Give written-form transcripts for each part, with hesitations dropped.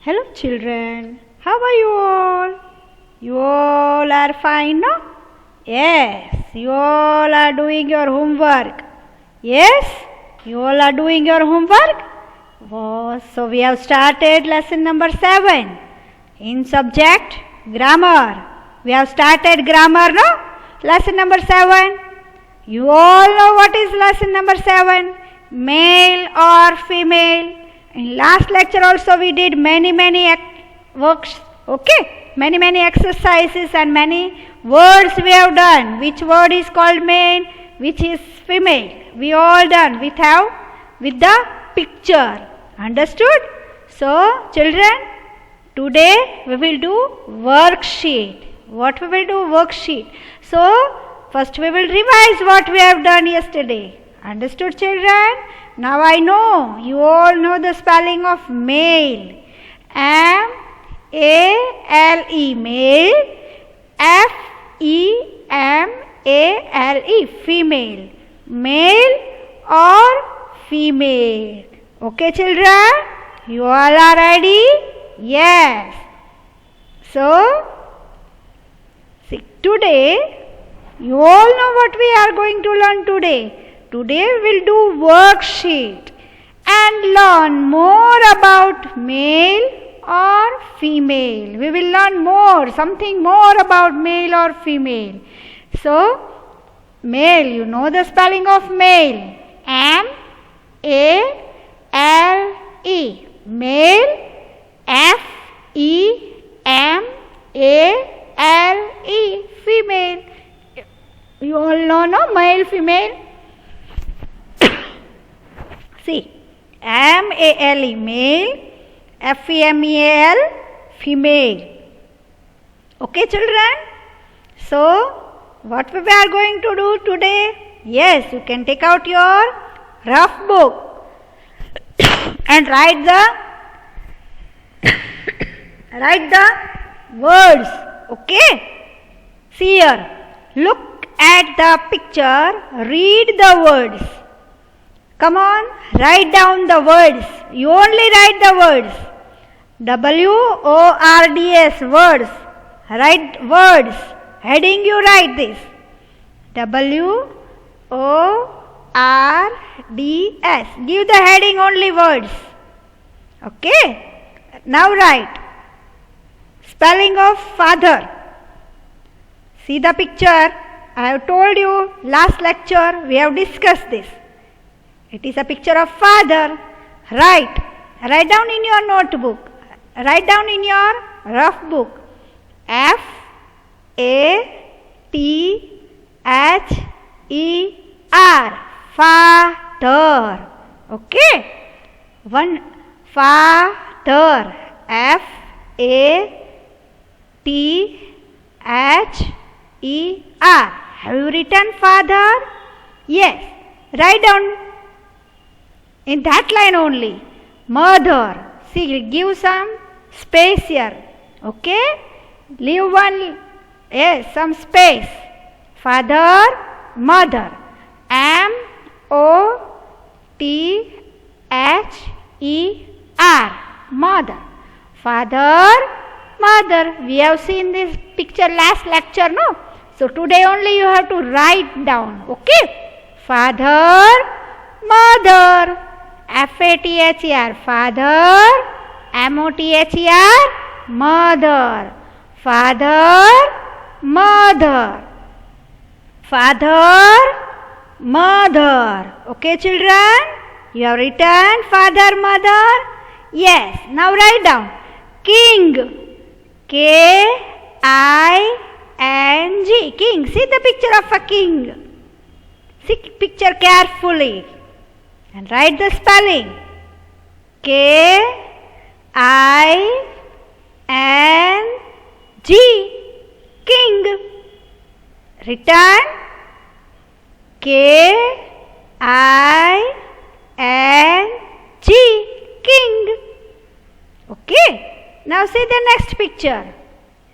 Hello children, how are you all? You all are fine, no? Yes, you all are doing your homework. Yes, you all are doing your homework. Oh, so we have started lesson number 7 in subject grammar. We have started grammar, no? Lesson number 7. You all know what is lesson number 7? Male or female. In last lecture also we did many works, okay? Many exercises and many words we have done. Which word is called male, which is female. We all done with the picture. Understood? So children, today we will do worksheet. What we will do? Worksheet. So first we will revise what we have done yesterday. Understood children? Now I know, you all know the spelling of male. M-A-L-E, male. F-E-M-A-L-E, female. Male or female. Okay children? You all are ready? Yes. So, see, today, you all know what we are going to learn today. Today we will do worksheet and learn more about male or female. We will learn more, something more about male or female. So, male, you know the spelling of male. M-A-L-E. Male. F-E-M-A-L-E. Female. You all know, no? Male, female. See, M-A-L-E, male, F-E-M-E-A-L, female. Okay, children? So, what we are going to do today? Yes, you can take out your rough book and write the words. Okay? See here. Look at the picture. Read the words. Come on, write down the words. You only write the words. W-O-R-D-S, words. Write words. Heading you write this. W-O-R-D-S. Give the heading only words. Okay. Now write. Spelling of father. See the picture. I have told you last lecture we have discussed this. It is a picture of father. Write. Write down in your notebook. Write down in your rough book. F-A-T-H-E-R. Father. Okay. One father. F-A-T-H-E-R. Have you written father? Yes. Write down in that line only. Mother. See, give some space here. Okay? Leave one, yes, some space. Father, mother. M-O-T-H-E-R. Mother. Father, mother. We have seen this picture last lecture, no? So today only you have to write down. Okay? Father, mother. F-A-T-H-E-R, father. M-O-T-H-E-R, mother. Father, mother. Father, mother. Okay, children? You have written father, mother? Yes. Now write down. King. K-I-N-G. King. See the picture of a king. See picture carefully. And write the spelling. K-I-N-G. King. Written. K-I-N-G. King. Okay. Now see the next picture.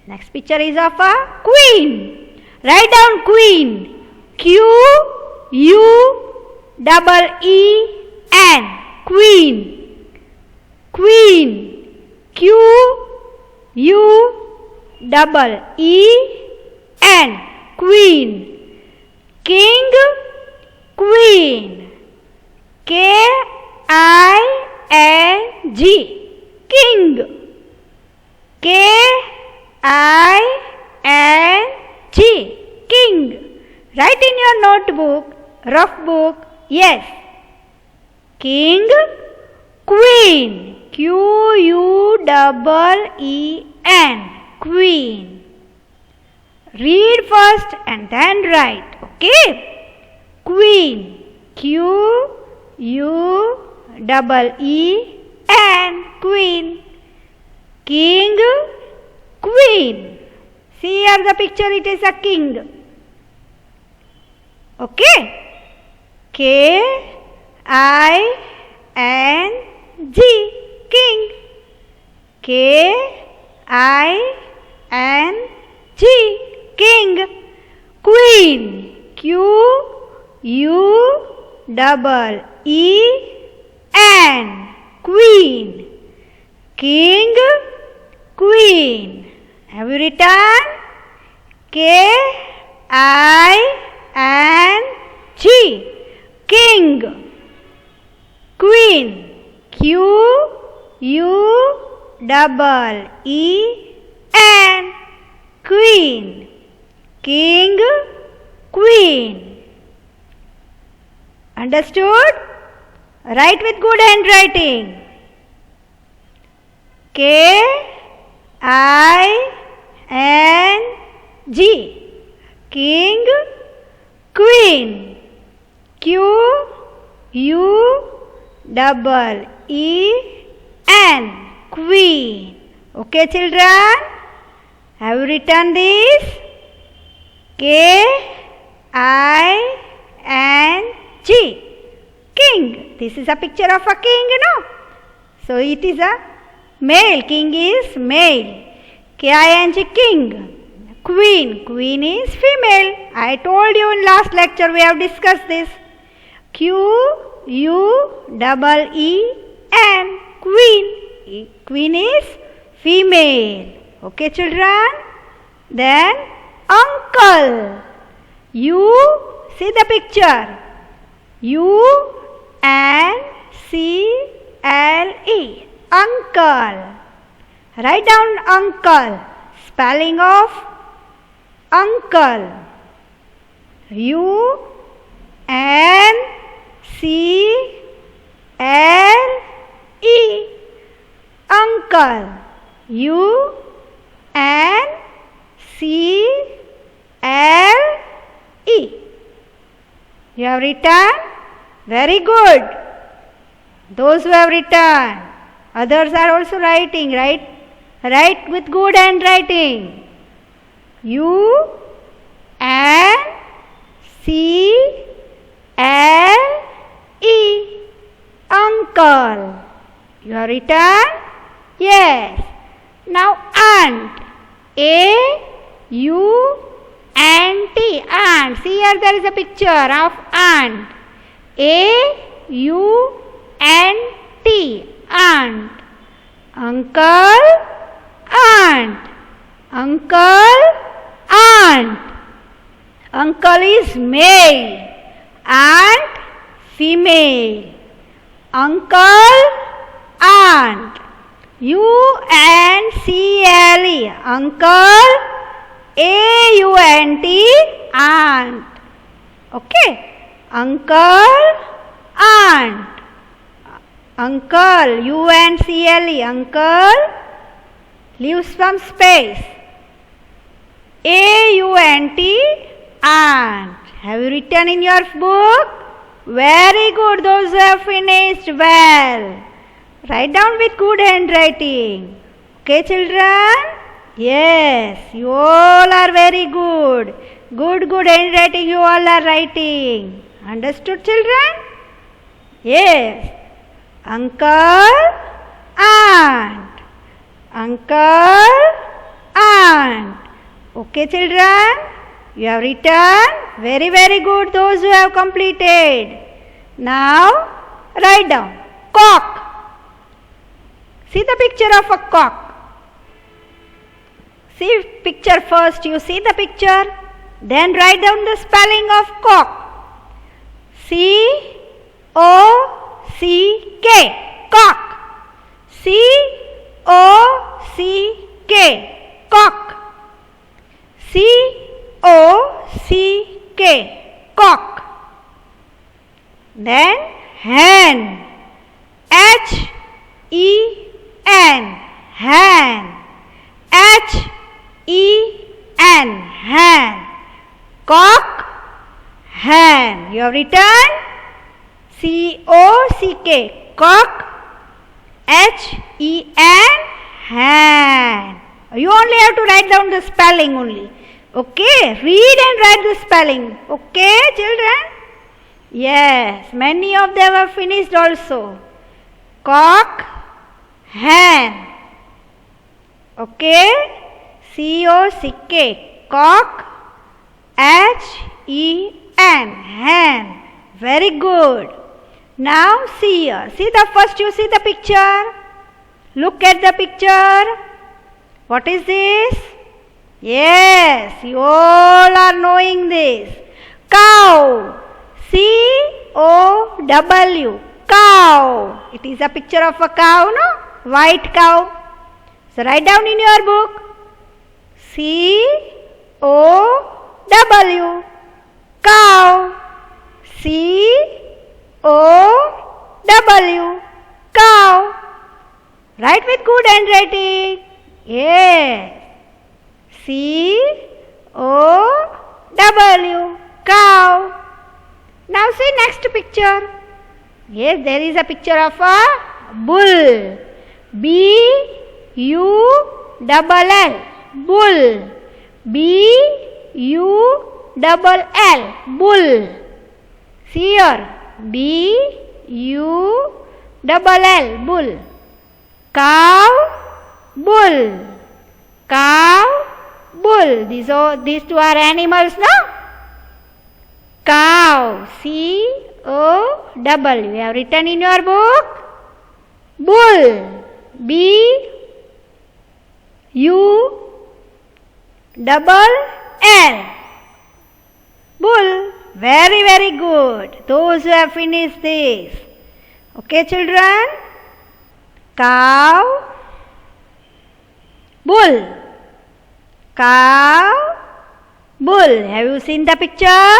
Next picture is of a queen. Write down queen. Q-U-E-E-N. Queen. Queen. Q double E N, queen. King, queen. K-I-N-G, king. K-I-N-G, king. Write in your notebook, rough book, yes. King, queen. Q-U-E-E-N, queen. Read first and then write, okay? Queen, Q-U-E-E-N, queen. King, queen. See here the picture, it is a king. Okay? K-I-N-G, king. K-I-N-G, king. Queen, Q-U-E-E-N, queen. King, queen. Have you written? K-I-N-G, king. Queen, Q-U-E-E-N, queen. King, queen. Understood? Write with good handwriting. K-I-N-G, king, queen. Q-U-E-E-N, queen. Okay, children? Have you written this? K-I-N-G, king. This is a picture of a king, no? So it is a male. King is male. K-I-N-G, king. Queen. Queen is female. I told you in last lecture we have discussed this. Q-U-E-E-N, queen. Queen is female. Okay, children? Then uncle. You see the picture. U-N-C-L-E, uncle. Write down uncle. Spelling of uncle. U-N-C-L-E, uncle. U-N-C-L-E. You have written? Very good. Those who have written. Others are also writing, right? Write with good handwriting. U-N-C-L-E, uncle. You have written? Yes. Now aunt. A-U-N-T, aunt. See here there is a picture of aunt. A-U-N-T, aunt. Uncle, aunt. Uncle, aunt. Uncle is male. Aunt, female. Uncle, aunt. U-N-C-L-E, uncle. A-U-N-T, aunt. Okay. Uncle, aunt. Uncle, U-N-C-L-E, uncle. Leave some space. A-U-N-T, aunt. Have you written in your book? Very good, those who have finished well. Write down with good handwriting. Okay, children? Yes, you all are very good. Good handwriting you all are writing. Understood, children? Yes. Uncle, aunt. Uncle, aunt. Okay, children? You have written? Very good, those who have completed. Now, write down. Cock. See the picture of a cock. See picture first. You see the picture. Then write down the spelling of cock. C-O-C-K. Cock. C-O-C-K. Cock. C-O-C-K. Cock. Then hen. H-E-N. Hen. H-E-N. Hen. Cock. Hen. You have written C-O-C-K. Cock. H-E-N. Hen. You only have to write down the spelling only. Okay, read and write the spelling. Okay, children? Yes, many of them have finished also. Cock, hen. Okay, C-O-C-K. Cock, H-E-N. Hen. Very good. Now see here. See the first, you see the picture. Look at the picture. What is this? Yes, you all are knowing this. Cow. C-O-W. Cow. It is a picture of a cow, no? White cow. So write down in your book. C-O-W. Cow. C-O-W. Cow. Write with good handwriting. Yes. C-O-W. Cow. Now see next picture. Yes, there is a picture of a bull. B-U-L-L. Bull. B-U-L-L. Bull. See here. B-U-L-L. Bull. Cow. Bull. Cow. Bull. These two are animals, no? Cow. C-O-W. You have written in your book. Bull. B-U-L-L. Bull. Very, very good. Those who have finished this. Okay, children? Cow. Bull. Cow. Bull. Have you seen the picture?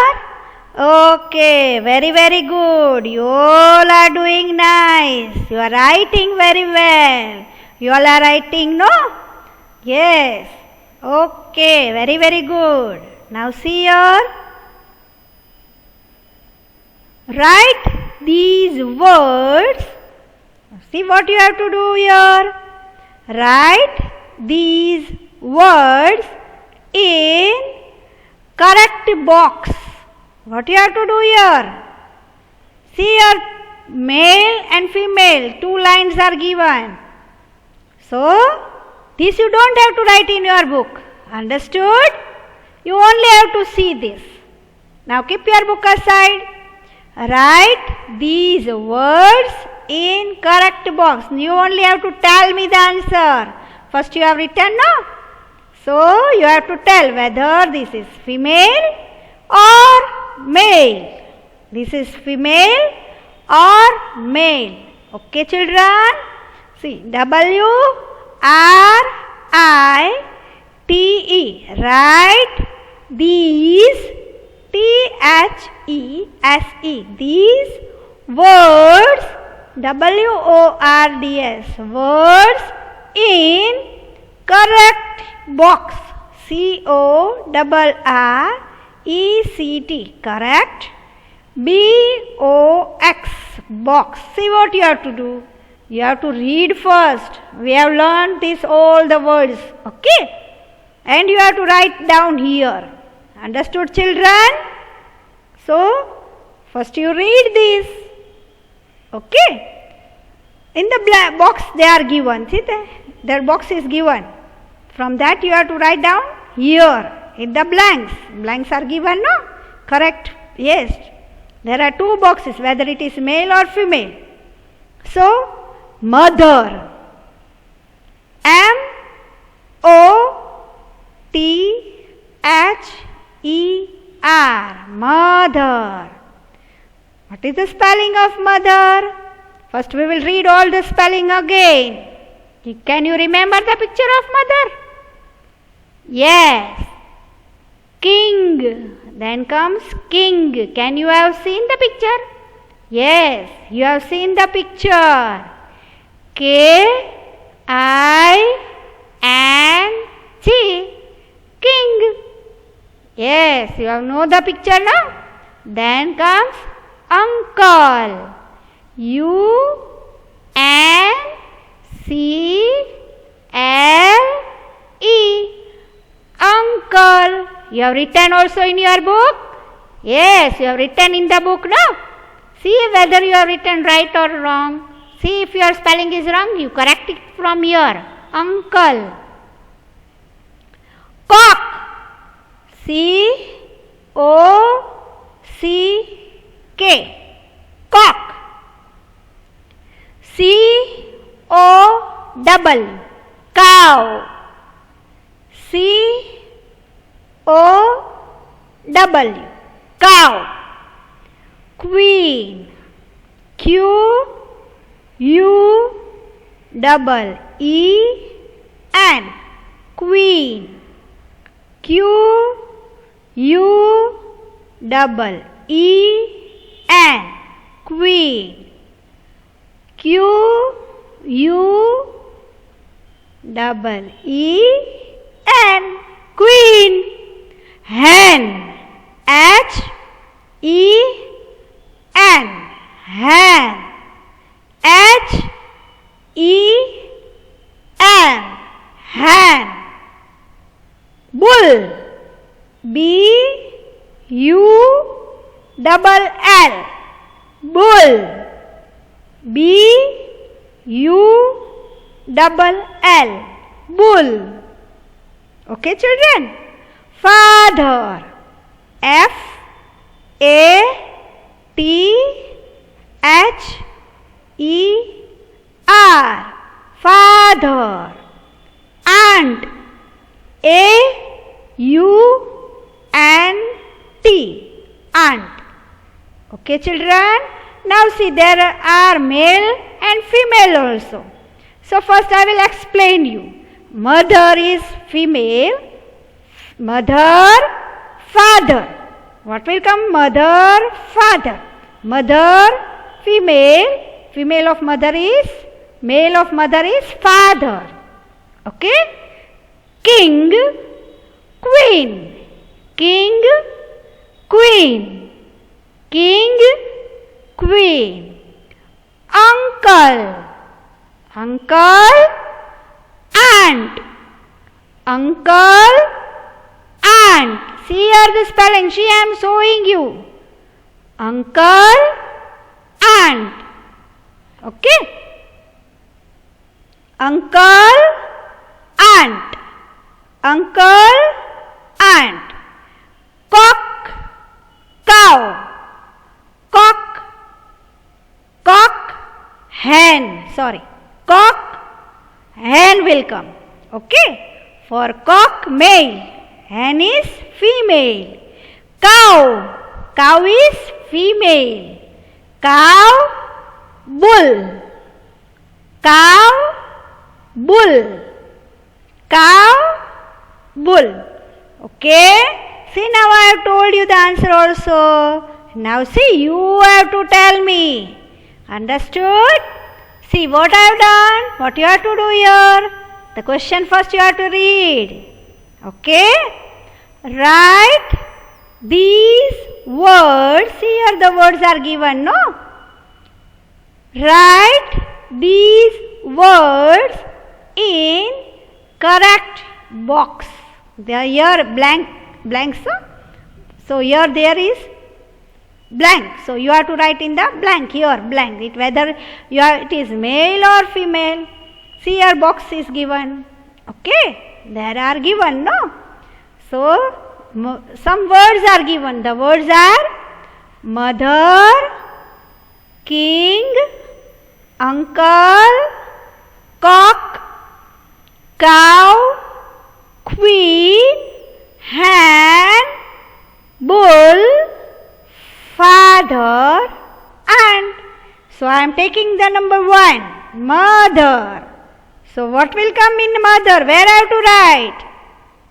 Okay, very, very good. You all are doing nice. You are writing very well. You all are writing, no? Yes. Okay, very, very good. Now see here. Write these words. See what you have to do here. Write these words in correct box. What you have to do here? See here, male and female, 2 lines are given. So, this you don't have to write in your book. Understood? You only have to see this. Now keep your book aside. Write these words in correct box. You only have to tell me the answer. First you have written, no? So, you have to tell whether this is female or male. This is female or male. Okay, children? See, W-R-I-T-E. Write these, T-H-E-S-E. These words, W-O-R-D-S. Words in correct box. C-O-R-R-E-C-T. Correct. B-O-X. Box. See what you have to do. You have to read first. We have learned this all the words. Okay. And you have to write down here. Understood, children? So, first you read this. Okay. In the black box they are given. See, their box is given. From that you have to write down here. In the blanks. Blanks are given, no? Correct. Yes. There are 2 boxes, whether it is male or female. So, mother. R. Mother. What is the spelling of mother? First we will read all the spelling again. Can you remember the picture of mother? Yes. King. Then comes king. Can you have seen the picture? Yes, you have seen the picture. K-I-N-G. King. Yes, you have know the picture now. Then comes uncle. U-N-C-L-E. Uncle. You have written also in your book? Yes, you have written in the book now. See whether you have written right or wrong. See if your spelling is wrong, you correct it from here. Uncle. Cock. C-O-C-K. Cock. C-O-double. Cow. C-O-W. Cow. Queen. Q-U-E-N. Queen. Q-U-E-N. Queen. Q-U-E-N. Queen. Hen. H-E-N. Hen. H-E-N. Hen. Bull. B-U-double-L. Bull. B-U-double-L. Bull. Okay, children? Father. F-A-T-H-E-R. Father. Aunt. A-U-N-T. Aunt. Okay, children? Now see, there are male and female also. So first I will explain you. Mother is female. Mother, father. What will come? Mother, father. Mother, female. Female of mother is, male of mother is father. Okay? King, queen. King, queen. King, queen. Uncle. Uncle, aunt. Uncle, aunt. See here the spelling. She I am showing you. Uncle, aunt. Okay? Uncle, aunt. Uncle, aunt. Cock, cow. Cock, cock, hen. Sorry. Cock, hen will come. Okay? For cock, male. Hen is female. Cow. Cow is female. Cow, bull. Cow, bull. Cow, bull. Okay? See, now I have told you the answer also. Now see, you have to tell me. Understood? See what I have done. What you have to do here? The question first you have to read. Okay? Write these words. Here the words are given, no? Write these words in correct box. They are here blanks. So here there is blank. So you have to write in the blank here, blank. It whether it is male or female. See here box is given. Okay, there are given, no? So some words are given. The words are mother, king, uncle, cock, cow, queen, hen, bull, father, and. So I am taking the number 1, mother. So what will come in mother? Where I have to write?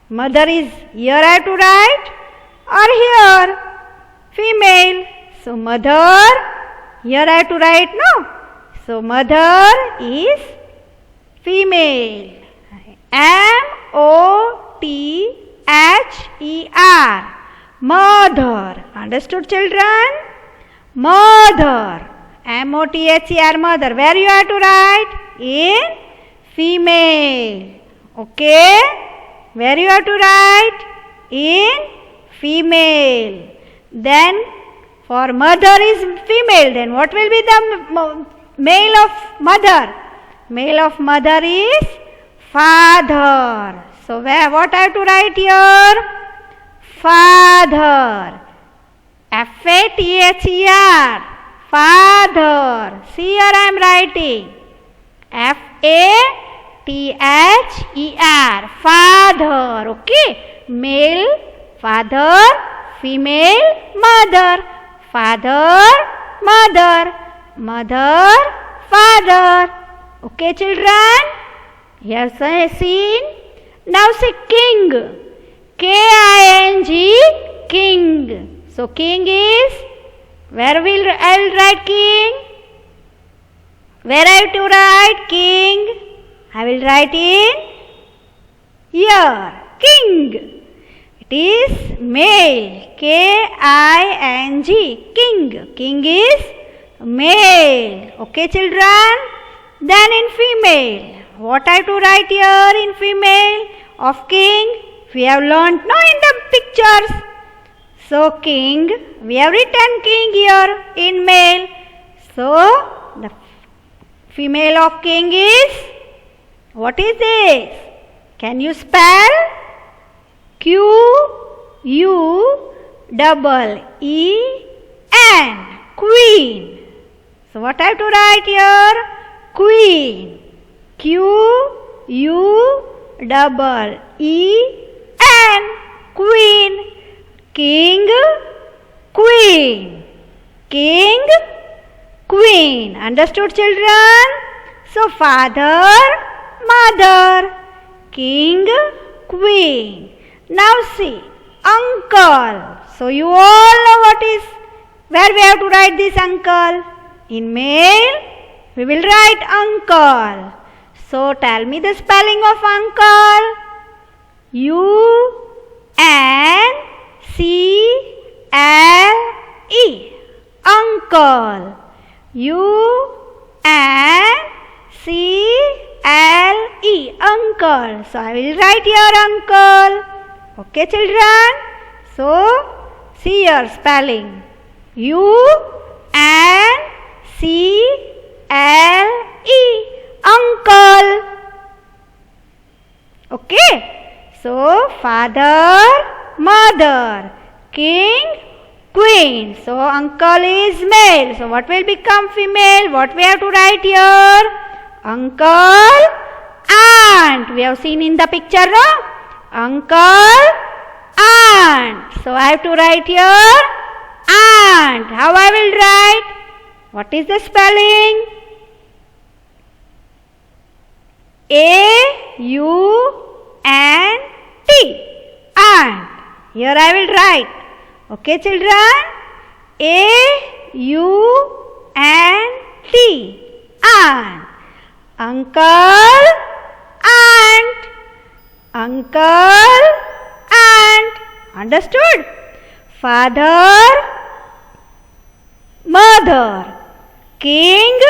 Mother is here I have to write or here? Female. So mother, here I have to write, no? So mother is female. M-O-T-H-E-R. Mother. Understood, children? Mother. M-O-T-H-E-R, mother. Where you have to write? In female. Okay? Where you have to write? In female. Then for mother is female. Then what will be the male of mother? Male of mother is father. So what I have to write here? Father. F-A-T-H-E-R. Father. See here I am writing. F-A-T-H-E-R. Father. Okay. Male, father, female, mother. Father, mother. Mother, father. Okay, children? Yes, I have seen. Now say king. K-I-N-G, king. So king is, where I will write king? Where I have to write king? I will write in here, king. It is male, K-I-N-G, king. King is male. Okay, children? Then in female, what I have to write here in female of king? We have learnt now in the pictures. So king, we have written king here in male. So the female of king is, what is this? Can you spell? Q-U-E-E-N, queen. So what I have to write here? Queen. Q-U-E-E-N, queen. King, queen. King, queen. Understood, children? So father, mother, king, queen. Now see, uncle. So you all know what is, where we have to write this uncle? In male, we will write uncle. So tell me the spelling of uncle. U-N-C-L-E. Uncle. U-N-C-L-E. Uncle. So I will write here uncle. Okay, children? So see your spelling. U-N-C-L-E. Uncle. Okay. So father, mother, king, queen. So uncle is male. So what will become female? What we have to write here? Uncle, aunt. We have seen in the picture, no? Uncle, aunt. So I have to write here aunt. How I will write? What is the spelling? A-U-N-T. Aunt. Here I will write. Okay, children? A-U-N-T. Aunt. Uncle, aunt. Uncle, aunt. Understood? Father, mother, king,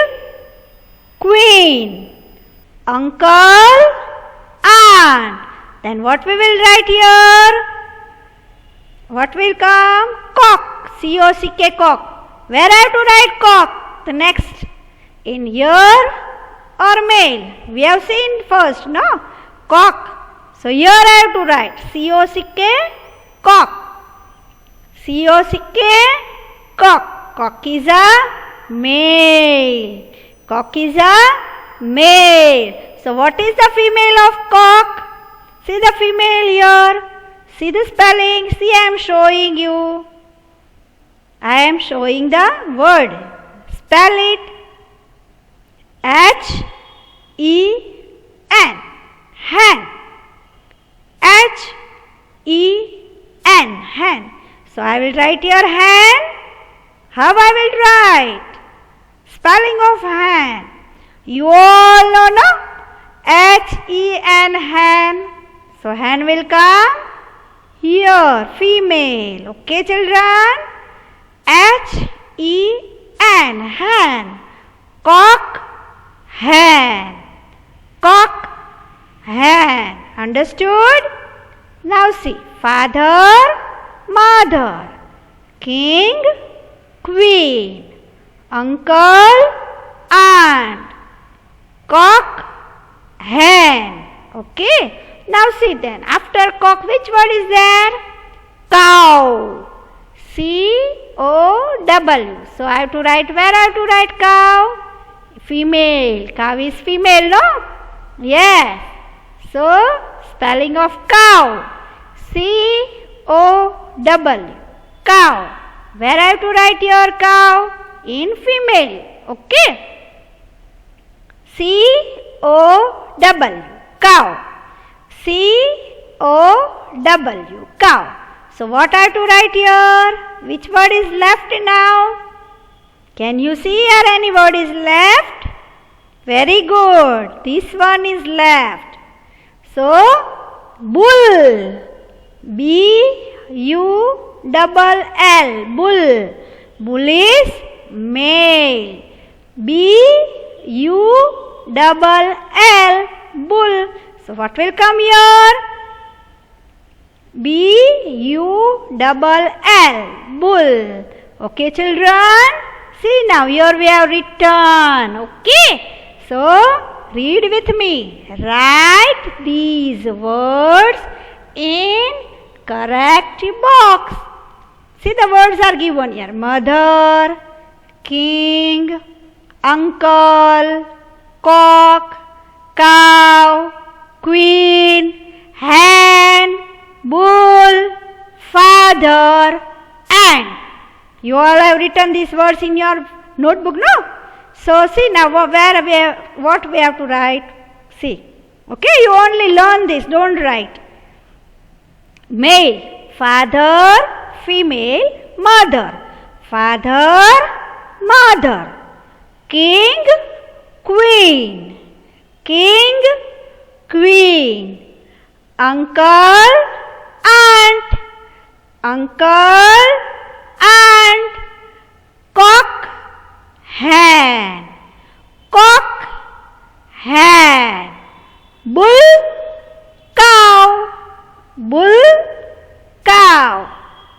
queen, uncle, aunt. Then what we will write here? What will come? Cock. C-O-C-K, cock. Where I have to write cock? The next. In here or male? We have seen first, no? Cock. So here I have to write C-O-C-K, cock. C-O-C-K, cock. Cock is a male. Cock is a male. So what is the female of cock? See the female here. See the spelling. See, I am showing you. I am showing the word. Spell it. H-E-N. Hen. H-E-N. Hen. So I will write here hen. How I will write? Spelling of hen. You all know, no? H-E-N. Hen. So hen will come here. Female. Okay, children? H-E-N. Hen. Cock. Hen. Cock. Hen. Understood? Now see. Father, mother. King, queen. Uncle, aunt. Cock, hen. Okay. Now see then. After cock, which word is there? Cow. C-O-W. So I have to write, where I have to write cow? Female. Cow is female, no? Yes. So spelling of cow. C-O-W. Cow. Where I have to write your cow? In female. Okay. C-O-W. Cow. C-O-W. Cow. So what I have to write here? Which word is left now? Can you see here any word is left? Very good. This one is left. So bull. B-U-L-L. Bull. Bull is male. B-U-L-L. Bull. So what will come here? B-U-L-L. Bull. Okay, children? See now, here we have written. Okay? So, read with me. Write these words in correct box. See, the words are given here. Mother, king, uncle, cock, cow, queen, hen, bull, father, and. You all have written these words in your notebook, no? So see now what we have to write. See. Okay, you only learn this, don't write. Male, father, female, mother. Father, mother. King, queen. King, queen. Uncle, aunt. Uncle, aunt. Cock, hen. Cock, hen. Bull, cow. Bull, cow.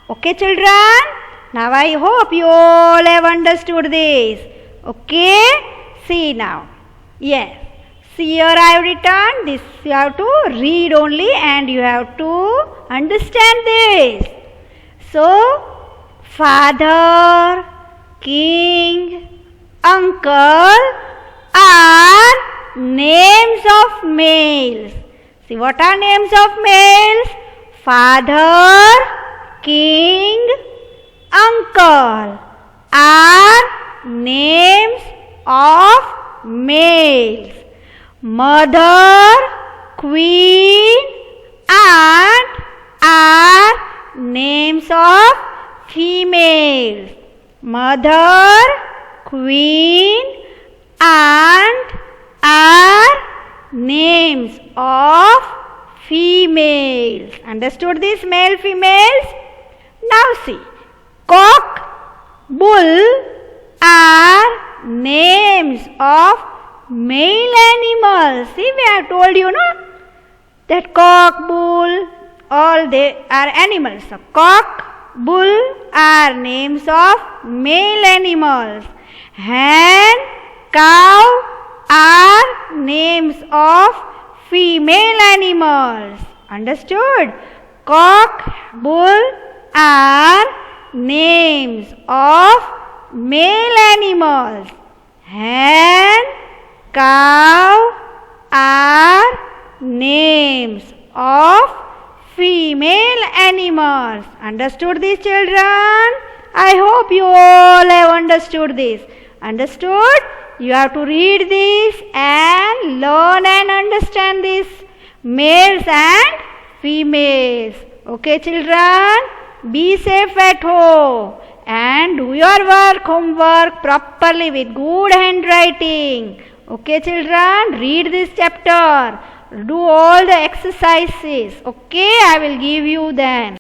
Okay, children? Now I hope you all have understood this. Okay? See now. Yes. See, here I have written. This you have to read only and you have to understand this. So, father, king, uncle are names of males. See, what are names of males? Father, king, uncle are names of males. Mother, queen, aunt are names of females. Mother, queen, aunt are names of females. Understood this, male, females? Now see, cock, bull are names of male animals. See, we have told you, no? That cock, bull, all they are animals. So, cock, bull are names of male animals. Hen, cow are names of female animals. Understood? Cock, bull are names of male animals. Hen, cow are names of female animals. Understood these children? I hope you all have understood this. Understood? You have to read this and learn and understand this. Males and females. Okay, children? Be safe at home and do your homework properly with good handwriting. Okay, children? Read this chapter. Do all the exercises. Okay, I will give you then.